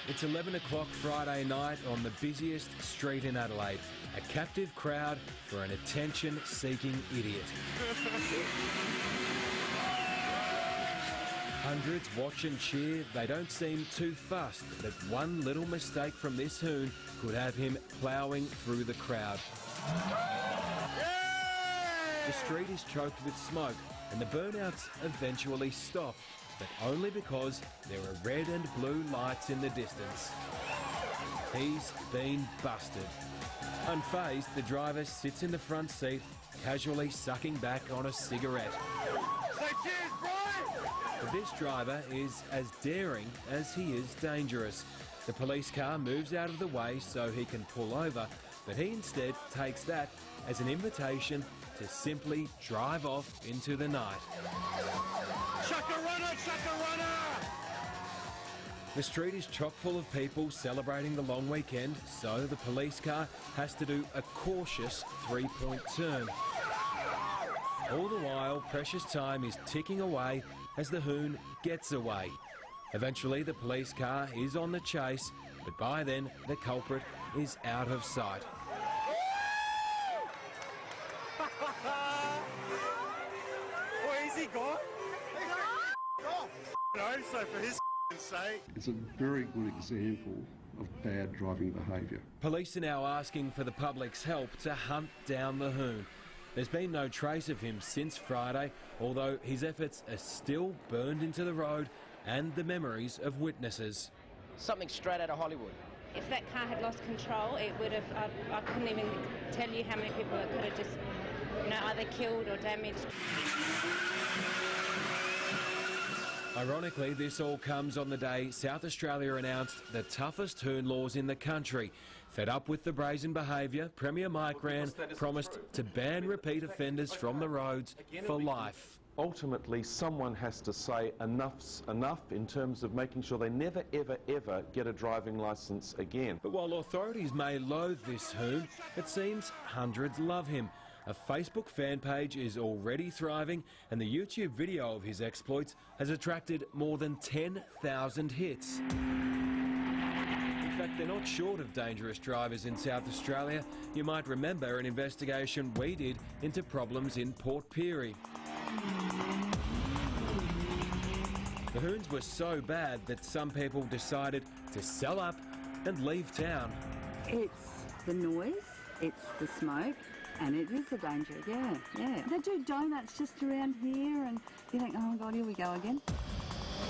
It's 11 o'clock Friday night on the busiest street in Adelaide. A captive crowd for an attention-seeking idiot. Hundreds watch and cheer. They don't seem too fussed that one little mistake from this Hoon could have him ploughing through the crowd. The street is choked with smoke and the burnouts eventually stop, but only because there are red and blue lights in the distance. He's been busted. Unfazed, the driver sits in the front seat, casually sucking back on a cigarette. Say cheers, bro! But this driver is as daring as he is dangerous. The police car moves out of the way so he can pull over, but he instead takes that as an invitation to simply drive off into the night. Shaka-runner! Shaka-runner! The street is chock full of people celebrating the long weekend, so the police car has to do a cautious three-point turn. All the while, precious time is ticking away as the Hoon gets away. Eventually, the police car is on the chase, but by then, the culprit is out of sight. Where is he gone? No, so for his sake. It's a very good example of bad driving behaviour. Police are now asking for the public's help to hunt down the Hoon. There's been no trace of him since Friday, although his efforts are still burned into the road and the memories of witnesses. Something straight out of Hollywood. If that car had lost control, it would have, I couldn't even tell you how many people it could have just, either killed or damaged. Ironically, this all comes on the day South Australia announced the toughest Hoon laws in the country. Fed up with the brazen behaviour, Premier Mike Rann promised to ban repeat offenders from the roads for life. Ultimately, someone has to say enough's enough in terms of making sure they never, ever, ever get a driving licence again. But while authorities may loathe this Hoon, it seems hundreds love him. A Facebook fan page is already thriving, and the YouTube video of his exploits has attracted more than 10,000 hits. In fact, they're not short of dangerous drivers in South Australia. You might remember an investigation we did into problems in Port Pirie. The Hoons were so bad that some people decided to sell up and leave town. It's the noise, it's the smoke, and it is a danger, yeah. They do donuts just around here and you think, oh my God, here we go again.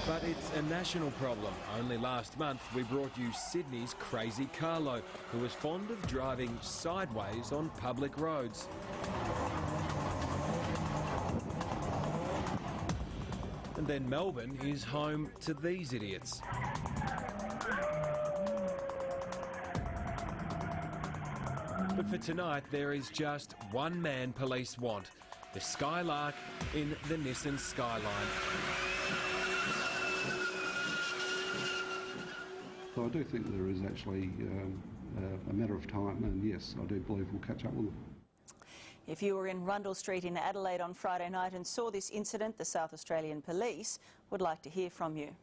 But it's a national problem. Only last month we brought you Sydney's crazy Carlo, who was fond of driving sideways on public roads. And then Melbourne is home to these idiots. But for tonight, there is just one man police want, the Skylark in the Nissan Skyline. So I do think there is actually a matter of time, and yes, I do believe we'll catch up with them. If you were in Rundle Street in Adelaide on Friday night and saw this incident, the South Australian Police would like to hear from you.